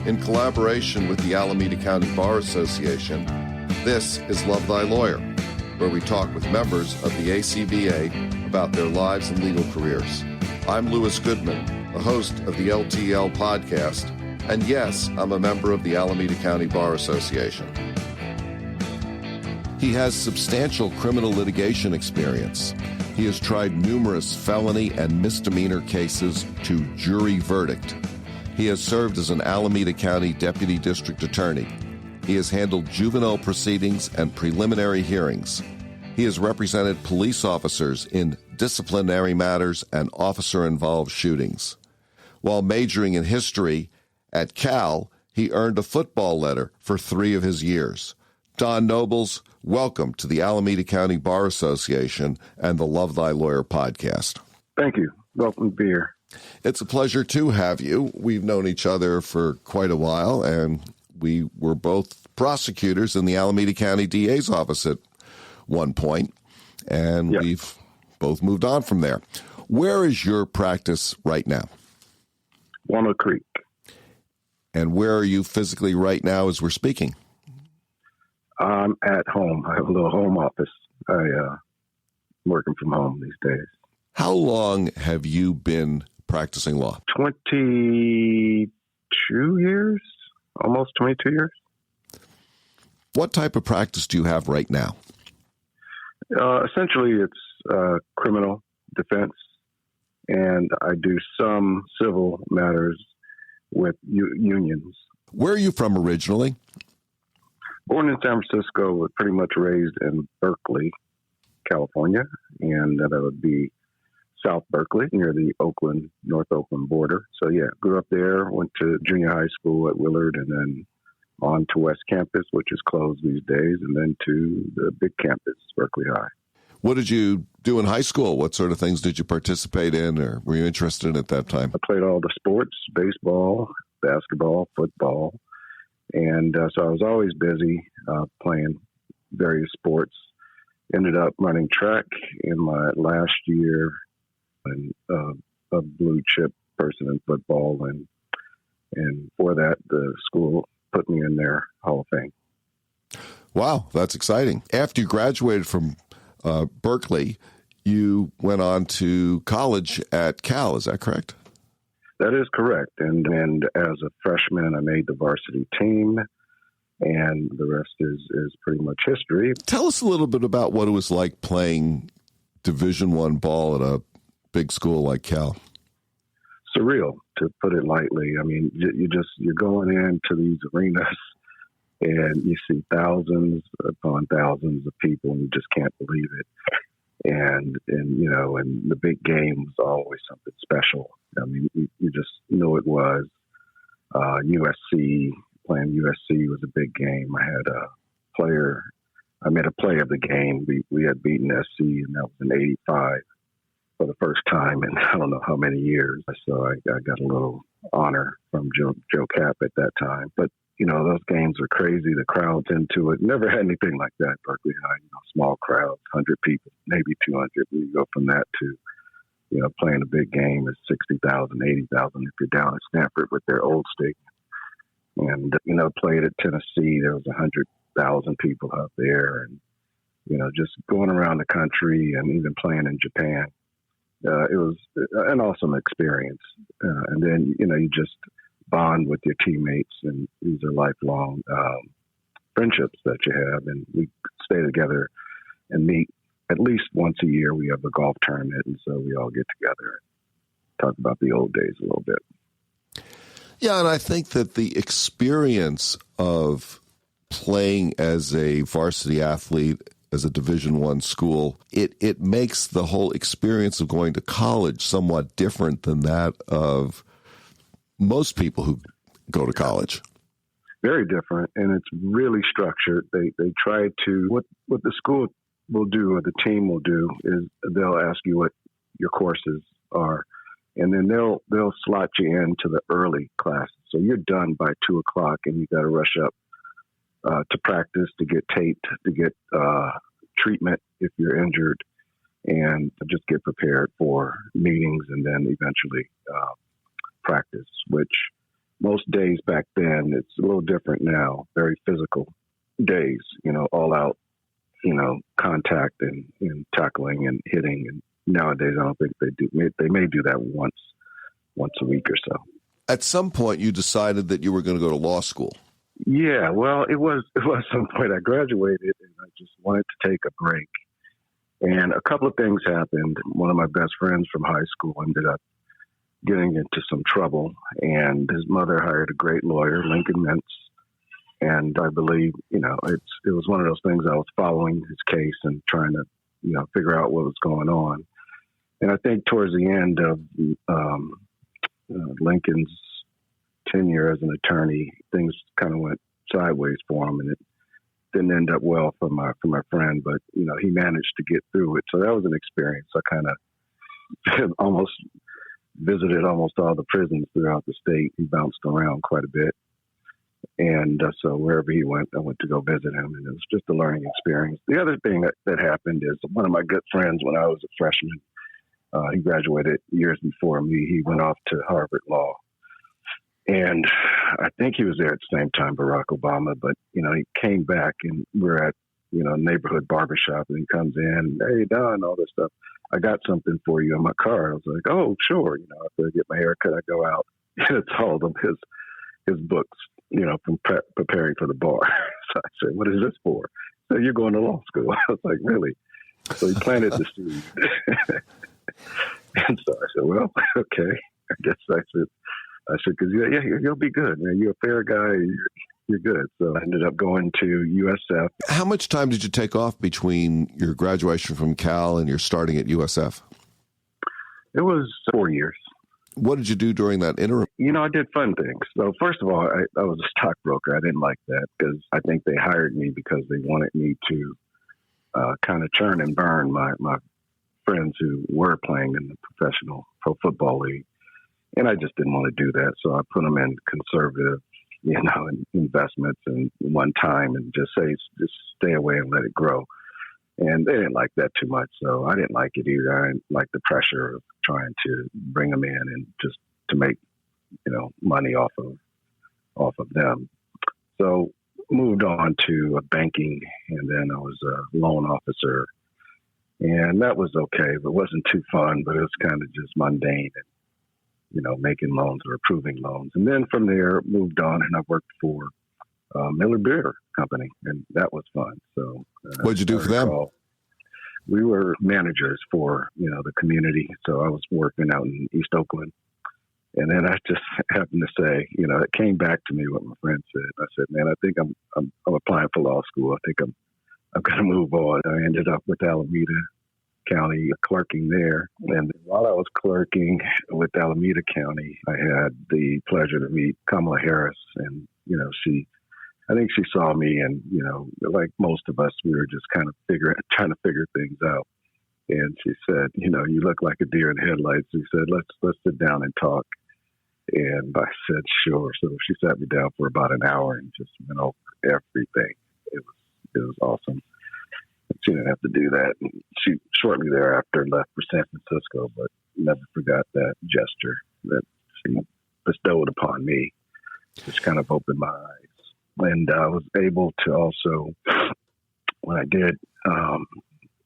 In collaboration with the Alameda County Bar Association, this is Love Thy Lawyer, where we talk with members of the ACBA about their lives and legal careers. I'm Louis Goodman, the host of the LTL podcast, and yes, I'm a member of the Alameda County Bar Association. He has substantial criminal litigation experience. He has tried numerous felony and misdemeanor cases to jury verdict. He has served as an Alameda County Deputy District Attorney. He has handled juvenile proceedings and preliminary hearings. He has represented police officers in disciplinary matters and officer-involved shootings. While majoring in history at Cal, he earned a football letter for 3 of his years. Don Nobles, welcome to the Alameda County Bar Association and the Love Thy Lawyer podcast. Thank you. Welcome to be here. It's a pleasure to have you. We've known each other for quite a while, and we were both prosecutors in the Alameda County DA's office at one point, and Yep. We've both moved on from there. Where is your practice right now? Walnut Creek. And where are you physically right now as we're speaking? I'm at home. I have a little home office. I'm working from home these days. How long have you been practicing law? 22 years, almost 22 years. What type of practice do you have right now? Essentially, it's criminal defense, and I do some civil matters with unions. Where are you from originally? Born in San Francisco, but pretty much raised in Berkeley, California, and that would be South Berkeley, near the North Oakland border. So yeah, grew up there, went to junior high school at Willard, and then on to West Campus, which is closed these days, and then to the big campus, Berkeley High. What did you do in high school? What sort of things did you participate in, or were you interested in at that time? I played all the sports, baseball, basketball, football. And so I was always busy playing various sports. Ended up running track in my last year, and a blue chip person in football. And for that, the school put me in their Hall of Fame. Wow, that's exciting. After you graduated from Berkeley, you went on to college at Cal. Is that correct? That is correct. And as a freshman, I made the varsity team, and the rest is pretty much history. Tell us a little bit about what it was like playing Division I ball at a big school like Cal. Surreal, to put it lightly. I mean, you're going into these arenas, and you see thousands upon thousands of people, and you just can't believe it. And the big game was always something special. I mean, you just knew it was. USC, playing USC was a big game. I made a play of the game. We had beaten SC, and that was in '85 for the first time in I don't know how many years. So I got a little honor from Joe Cap at that time. But, those games are crazy. The crowd's into it. Never had anything like that at Berkeley High. Small crowds, 100 people, maybe 200. We go from that to, playing a big game is 60,000, 80,000 if you're down at Stanford with their old stadium. And, played at Tennessee, there was 100,000 people out there. And, just going around the country and even playing in Japan. It was an awesome experience. And then, you just bond with your teammates, and these are lifelong friendships that you have. And we stay together and meet at least once a year. We have a golf tournament, and so we all get together and talk about the old days a little bit. Yeah, and I think that the experience of playing as a varsity athlete as a Division I school, it makes the whole experience of going to college somewhat different than that of most people who go to college. Very different, and it's really structured. They try to, what the school will do, or the team will do, is they'll ask you what your courses are, and then they'll slot you into the early classes. So you're done by 2:00, and you got to rush up to practice, to get taped, to get treatment if you're injured, and just get prepared for meetings, and then eventually practice, which most days back then, it's a little different now, very physical days, all out, contact and tackling and hitting. And nowadays, I don't think they do. They may do that once a week or so. At some point, you decided that you were going to go to law school. Yeah, well, it was some point. I graduated and I just wanted to take a break. And a couple of things happened. One of my best friends from high school ended up getting into some trouble, and his mother hired a great lawyer, Lincoln Mintz. And I believe, it was one of those things. I was following his case and trying to, figure out what was going on. And I think towards the end of Lincoln's tenure as an attorney, things kind of went sideways for him, and it didn't end up well for my friend. But he managed to get through it. So that was an experience. I kind of almost visited almost all the prisons throughout the state. He bounced around quite a bit. And so wherever he went, I went to go visit him, and it was just a learning experience. The other thing that happened is one of my good friends when I was a freshman, he graduated years before me. He went off to Harvard Law. And I think he was there at the same time Barack Obama, but, he came back and we're at, neighborhood barbershop, and he comes in, hey, Don, all this stuff. I got something for you in my car. I was like, oh, sure. After I get my hair cut, I go out, and it's all of his books, from preparing for the bar. So I said, what is this for? So you're going to law school. I was like, really? So he planted the seed. And so I said, well, okay. I guess I should, because you'll be good, man. You're a fair guy. You're good. So I ended up going to USF. How much time did you take off between your graduation from Cal and your starting at USF? It was 4 years. What did you do during that interim? I did fun things. So first of all, I was a stockbroker. I didn't like that because I think they hired me because they wanted me to kind of churn and burn my friends who were playing in the professional pro football league. And I just didn't want to do that. So I put them in conservative, investments and one time and just stay away and let it grow. And they didn't like that too much. So I didn't like it either. I didn't like the pressure of trying to bring them in and just to make, money off of them. So moved on to banking, and then I was a loan officer. And that was okay, but it wasn't too fun, but it was kind of just mundane and, making loans or approving loans. And then from there, moved on, and I worked for Miller Beer Company, and that was fun. So what did you do for them? We were managers for, the community. So I was working out in East Oakland. And then I just happened to say, it came back to me what my friend said. I said, man, I think I'm applying for law school. I think I'm going to move on. I ended up with Alameda County clerking there. And while I was clerking with Alameda County, I had the pleasure to meet Kamala Harris. And, I think she saw me, and, like most of us, we were just kind of trying to figure things out. And she said, you look like a deer in headlights. She said, let's sit down and talk. And I said, sure. So she sat me down for about an hour and just went over everything. It was awesome. She didn't have to do that. And she shortly thereafter left for San Francisco, but never forgot that gesture that she bestowed upon me, which kind of opened my eyes. And I was able to also, when I did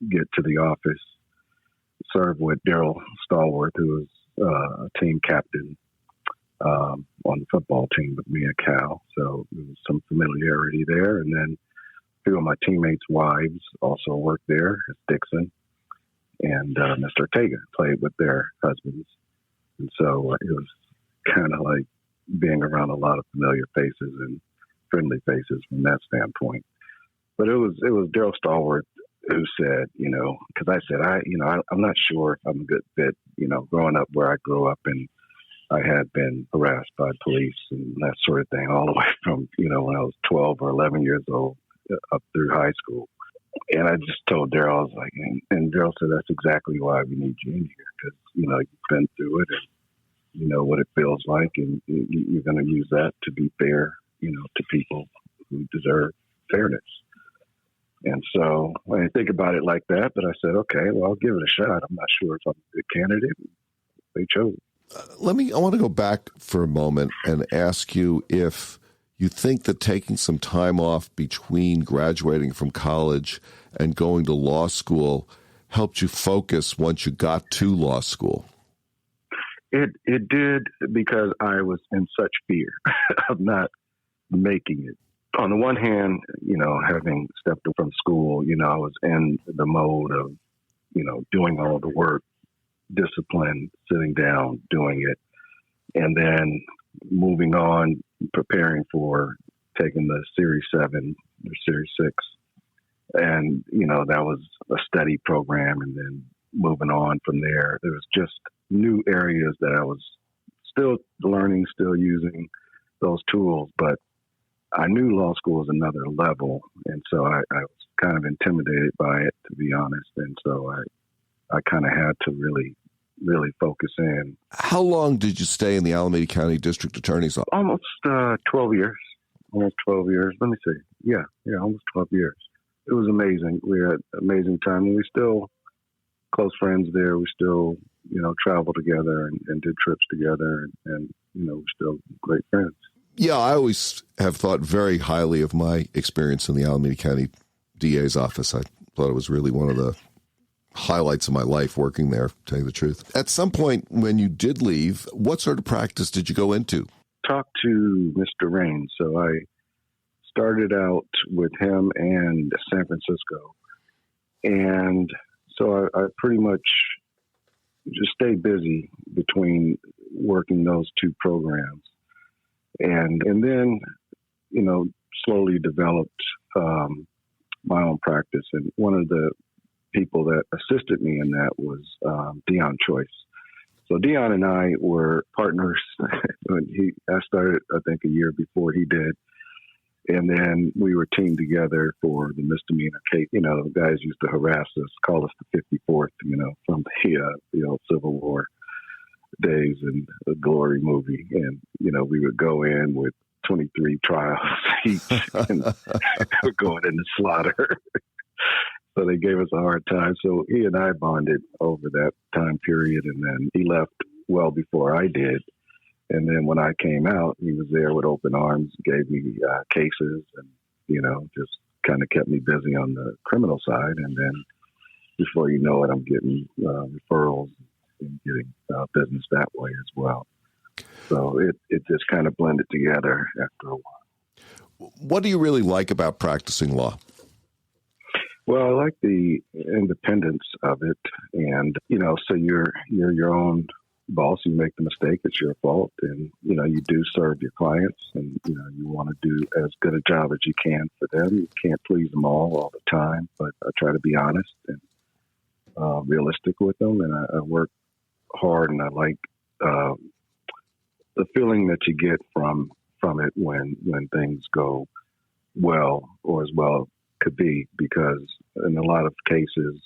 get to the office, serve with Daryl Stallworth, who was a team captain on the football team with me and Cal. So there was some familiarity there. And then a few of my teammates' wives also worked there, as Dixon and Mr. Ortega played with their husbands. And so it was kind of like being around a lot of familiar faces and friendly faces from that standpoint. But it was Daryl Stallworth who said, because I said, I'm not sure if I'm a good fit, growing up where I grew up, and I had been harassed by police and that sort of thing all the way from, when I was 12 or 11 years old up through high school. And I just told Daryl, I was like, and Daryl said, that's exactly why we need you in here, because, you've been through it and you know what it feels like, and you're going to use that to be fair, to people who deserve fairness. And so I didn't think about it like that, but I said, okay, well, I'll give it a shot. I'm not sure if I'm a good candidate. They chose. I want to go back for a moment and ask you if you think that taking some time off between graduating from college and going to law school helped you focus once you got to law school. It did, because I was in such fear of not making it. On the one hand, having stepped from school, I was in the mode of, doing all the work, discipline, sitting down, doing it, and then moving on, preparing for taking the Series 7 or Series 6. And, that was a study program, and then moving on from there. There was just new areas that I was still learning, still using those tools, but I knew law school was another level, and so I was kind of intimidated by it, to be honest, and so I kind of had to really focus in. How long did you stay in the Alameda County District Attorney's office? Almost 12 years. Almost 12 years. Let me see. Yeah, almost 12 years. It was amazing. We had an amazing time, and we still close friends there. We still, traveled together and did trips together, and we're still great friends. Yeah, I always have thought very highly of my experience in the Alameda County DA's office. I thought it was really one of the highlights of my life working there, to tell you the truth. At some point when you did leave, what sort of practice did you go into? Talked to Mr. Rains. So I started out with him and San Francisco. And so I pretty much just stayed busy between working those two programs. And then, slowly developed my own practice. And one of the people that assisted me in that was Dion Choice. So Dion and I were partners. I started, I think, a year before he did. And then we were teamed together for the misdemeanor case. The guys used to harass us, call us the 54th, from the old Civil War days and the Glory movie. And, we would go in with 23 trials each and we're going into slaughter. So they gave us a hard time. So he and I bonded over that time period. And then he left well before I did. And then when I came out, he was there with open arms, gave me cases and, just kind of kept me busy on the criminal side. And then before you know it, I'm getting referrals and getting business that way as well. So it just kind of blended together after a while. What do you really like about practicing law? Well, I like the independence of it. And, so you're your own boss. You make the mistake, it's your fault. And, you do serve your clients and, you want to do as good a job as you can for them. You can't please them all the time, but I try to be honest and realistic with them. And I work hard, and I like the feeling that you get from it when things go well or as well could be, because in a lot of cases,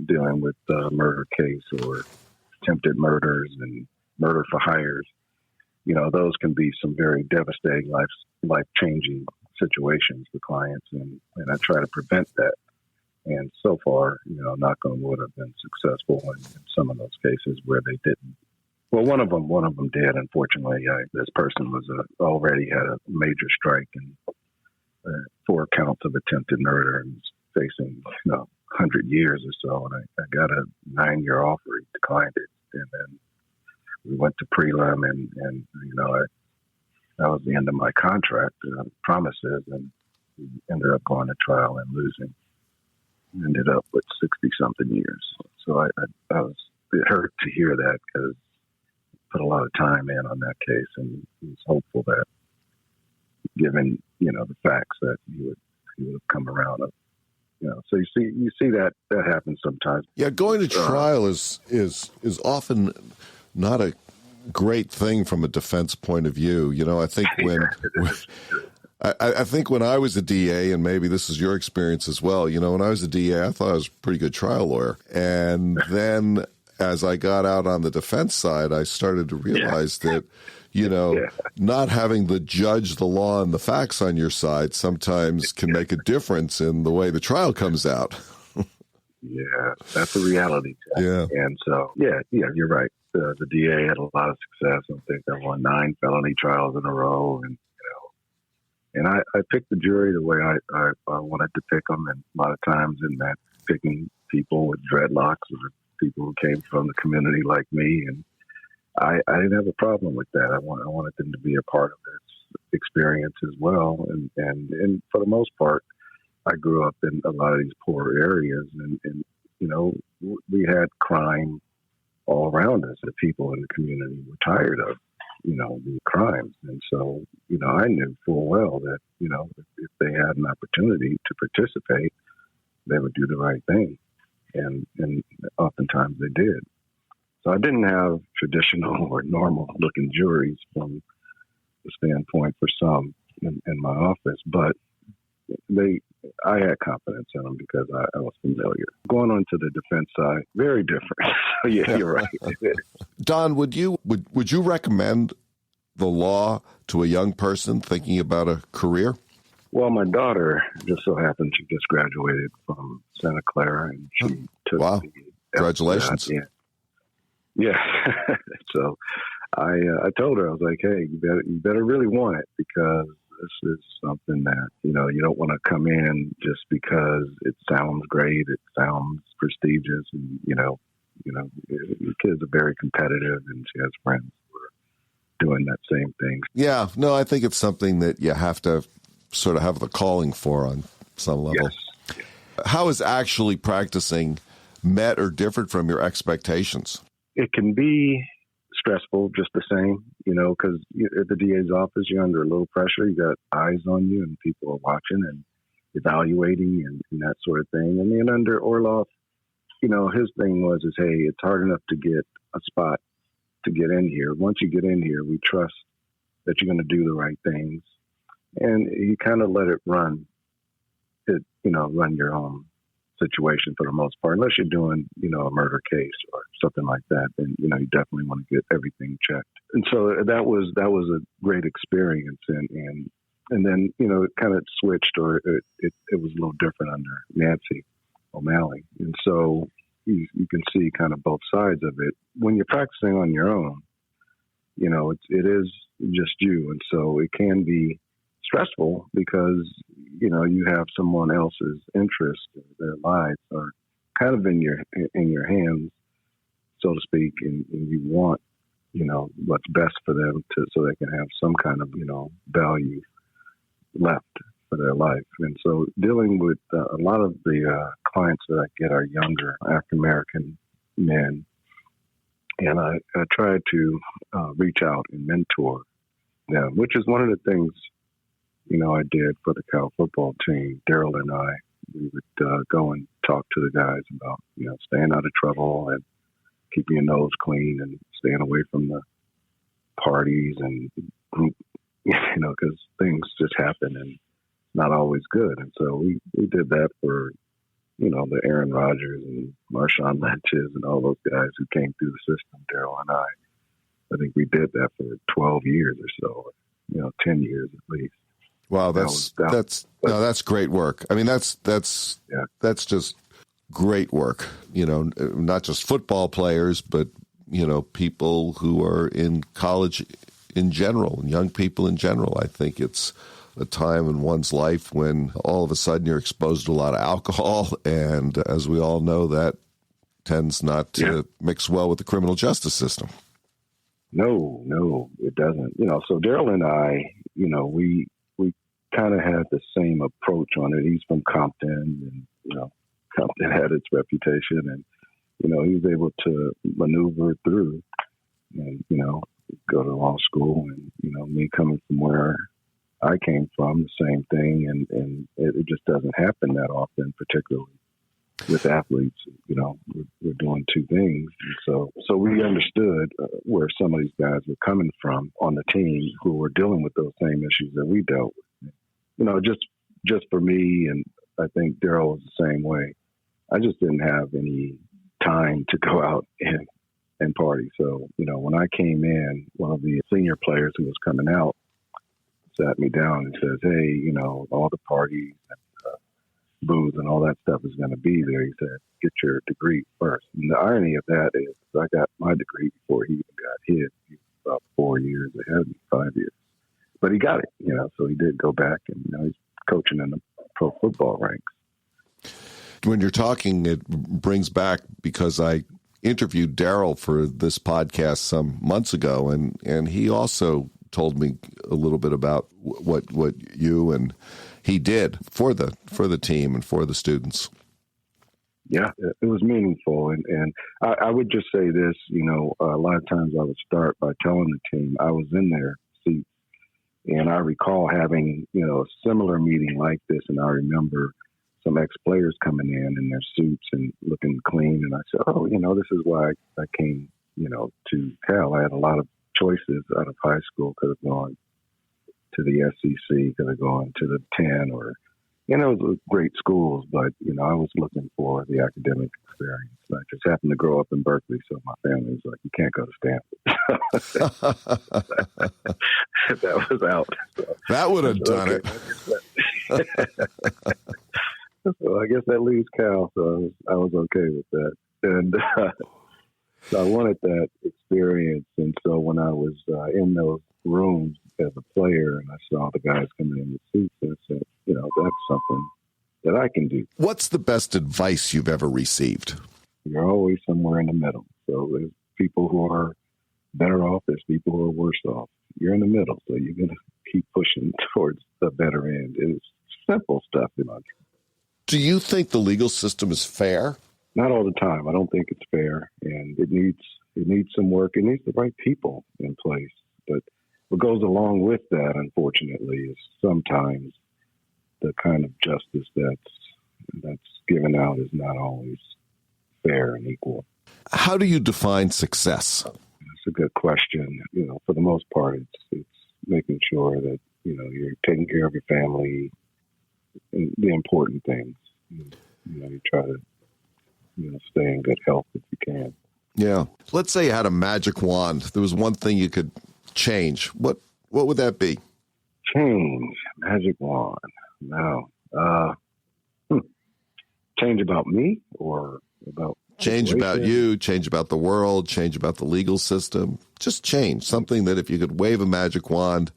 dealing with a murder case or attempted murders and murder for hires, those can be some very devastating, life-changing situations for clients, and I try to prevent that. And so far, knock on wood, I've been successful in some of those cases where they didn't. Well, one of them did. Unfortunately, this person was already had a major strike and 4 counts of attempted murder and was facing 100 years or so. And I got a 9-year offer. He declined it, and then we went to prelim, and that was the end of my contract promises, and we ended up going to trial and losing. Ended up with 60-something years. So it hurt to hear that, because I put a lot of time in on that case, and was hopeful that, given the facts, that he would have come around. So you see that happens sometimes. Yeah, going to trial is often not a great thing from a defense point of view. I think I think when I was a DA, and maybe this is your experience as well, when I was a DA, I thought I was a pretty good trial lawyer. And then as I got out on the defense side, I started to realize that, not having the judge, the law, and the facts on your side sometimes can make a difference in the way the trial comes out. Yeah, that's a reality check. Yeah. And so, yeah, you're right. The DA had a lot of success. I think I won 9 felony trials in a row, and I picked the jury the way I wanted to pick them. And a lot of times in that, picking people with dreadlocks or people who came from the community like me, and I didn't have a problem with that. I wanted them to be a part of this experience as well. And for the most part, I grew up in a lot of these poor areas, and we had crime all around us. The people in the community were tired of, the crimes. And so, I knew full well that, if they had an opportunity to participate, they would do the right thing. And oftentimes they did. So I didn't have traditional or normal looking juries from the standpoint for some in my office, but I had confidence in them because I was familiar. Going on to the defense side, very different. So yeah, you're right. Don, would you recommend the law to a young person thinking about a career? Well, my daughter just so happened she just graduated from Santa Clara, and she took wow. the Congratulations. Yeah. So I told her, I was like, hey, you better really want it, because this is something that, you don't want to come in just because it sounds great, it sounds prestigious, and, the kids are very competitive, and she has friends who are doing that same thing. Yeah, no, I think it's something that you have to sort of have the calling for on some level. Yes. How is actually practicing met or different from your expectations? It can be stressful just the same, because at the DA's office, you're under a little pressure. You got eyes on you, and people are watching and evaluating and that sort of thing. And then under Orloff, his thing is, hey, it's hard enough to get a spot to get in here. Once you get in here, we trust that you're going to do the right things. And you kind of let it run your own situation for the most part, unless you're doing, a murder case or something like that, then, you definitely want to get everything checked. And so that was a great experience. And then, it kind of switched, or it was a little different under Nancy O'Malley. And so you can see kind of both sides of it. When you're practicing on your own, it is just you. And so it can be stressful because, you have someone else's interest, their lives are kind of in your hands, so to speak, and you want, what's best for them so they can have some kind of, value left for their life. And so dealing with a lot of the clients that I get are younger African-American men, and I try to reach out and mentor them, which is one of the things I did for the Cal football team. Daryl and I, we would go and talk to the guys about, staying out of trouble and keeping your nose clean and staying away from the parties and group, because things just happen and not always good. And so we did that for, the Aaron Rodgers and Marshawn Lynch's and all those guys who came through the system. Daryl and I think we did that for 12 years or so, 10 years at least. Wow, that's great work. I mean, that's just great work. Not just football players, but people who are in college in general, and young people in general. I think it's a time in one's life when all of a sudden you're exposed to a lot of alcohol, and as we all know, that tends not to mix well with the criminal justice system. No, it doesn't. So Daryl and I, we kind of had the same approach on it. He's from Compton, and Compton had its reputation, and he was able to maneuver through and go to law school, and me coming from where I came from, the same thing, and it just doesn't happen that often, particularly with athletes. We're doing two things, and so we understood where some of these guys were coming from on the team who were dealing with those same issues that we dealt with. Just for me, and I think Daryl was the same way. I just didn't have any time to go out and party. So, when I came in, one of the senior players who was coming out sat me down and says, hey, all the parties and booze and all that stuff is going to be there. He said, get your degree first. And the irony of that is I got my degree before he even got his. He was about 4 years ahead of me, 5 years. But he got it, so he did go back, and he's coaching in the pro football ranks. When you're talking, it brings back, because I interviewed Daryl for this podcast some months ago, and he also told me a little bit about what you and he did for the team and for the students. Yeah, it was meaningful. And I would just say this, a lot of times I would start by telling the team I was in their seats. And I recall having, a similar meeting like this. And I remember some ex-players coming in their suits and looking clean. And I said, this is why I came, to Cal. I had a lot of choices out of high school. Could have gone to the SEC, could have gone to the 10 or, it was great schools, but, I was looking for the academic experience. I just happened to grow up in Berkeley, so my family was like, you can't go to Stanford. That was out. So, that would have done it. So I guess that leaves Cal, so I was okay with that. And so I wanted that experience, and so when I was in those rooms as a player and I saw the guys coming in the suits, I said, that's something that I can do. What's the best advice you've ever received? You're always somewhere in the middle. So there's people who are better off, there's people who are worse off. You're in the middle, so you're going to keep pushing towards the better end. It's simple stuff. Do you think the legal system is fair? Not all the time. I don't think it's fair, and it needs some work. It needs the right people in place. But what goes along with that, unfortunately, is sometimes the kind of justice that's given out is not always fair and equal. How do you define success? It's a good question. For the most part, it's making sure that you're taking care of your family and the important things. You try to stay in good health if you can. Yeah. Let's say you had a magic wand. There was one thing you could change. What would that be? Change. Magic wand. No. Change about me or about... Change about you, change about the world, change about the legal system. Just change. Something that if you could wave a magic wand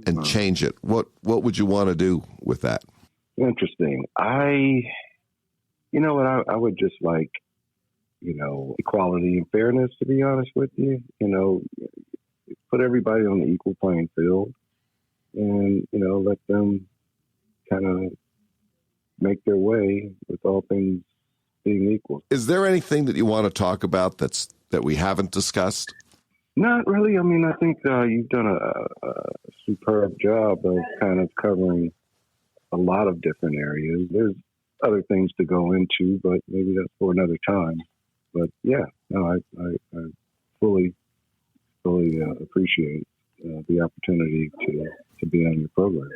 and change it, what would you want to do with that? Interesting. I would just like, equality and fairness, to be honest with you. Put everybody on the equal playing field and, let them kind of make their way with all things being equal. Is there anything that you want to talk about that we haven't discussed? Not really. I mean, I think you've done a superb job of kind of covering a lot of different areas. There's other things to go into, but maybe that's for another time. But yeah, no, I fully appreciate the opportunity to be on your program.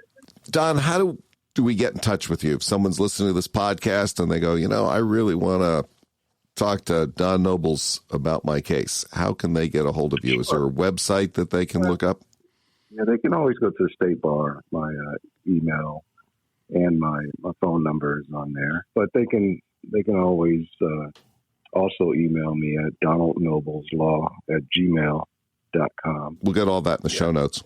Don, how do we get in touch with you? If someone's listening to this podcast and they go, I really want to talk to Don Nobles about my case, how can they get a hold of you? Sure. Is there a website that they can look up? Yeah, they can always go to the State Bar. My email and my phone number is on there. But they can always also email me at donaldnobleslaw@gmail.com. We'll get all that in the show notes.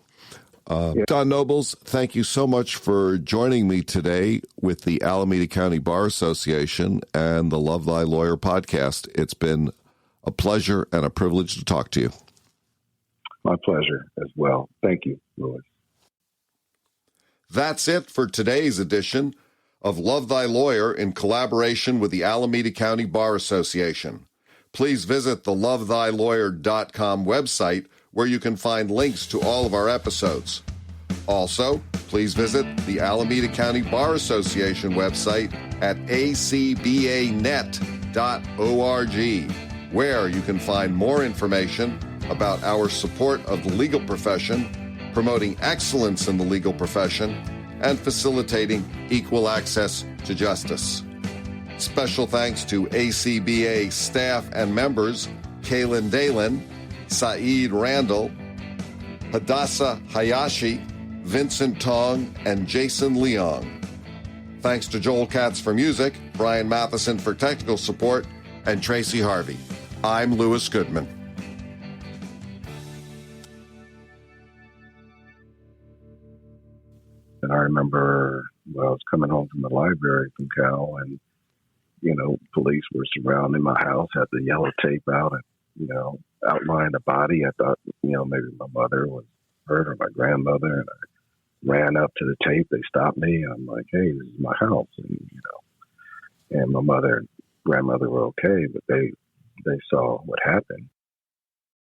Don Nobles, thank you so much for joining me today with the Alameda County Bar Association and the Love Thy Lawyer podcast. It's been a pleasure and a privilege to talk to you. My pleasure as well. Thank you, Louis. That's it for today's edition of Love Thy Lawyer in collaboration with the Alameda County Bar Association. Please visit the lovethylawyer.com website where you can find links to all of our episodes. Also, please visit the Alameda County Bar Association website at acbanet.org, where you can find more information about our support of the legal profession, promoting excellence in the legal profession, and facilitating equal access to justice. Special thanks to ACBA staff and members Kaylin Dalen, Saeed Randall, Hadassah Hayashi, Vincent Tong, and Jason Leong. Thanks to Joel Katz for music, Brian Matheson for technical support, and Tracy Harvey. I'm Louis Goodman. And I remember I was coming home from the library from Cal, and, police were surrounding my house, had the yellow tape out and, outlined the body. I thought, maybe my mother was hurt or my grandmother. And I ran up to the tape. They stopped me. I'm like, hey, this is my house. And my mother and grandmother were okay, but they saw what happened.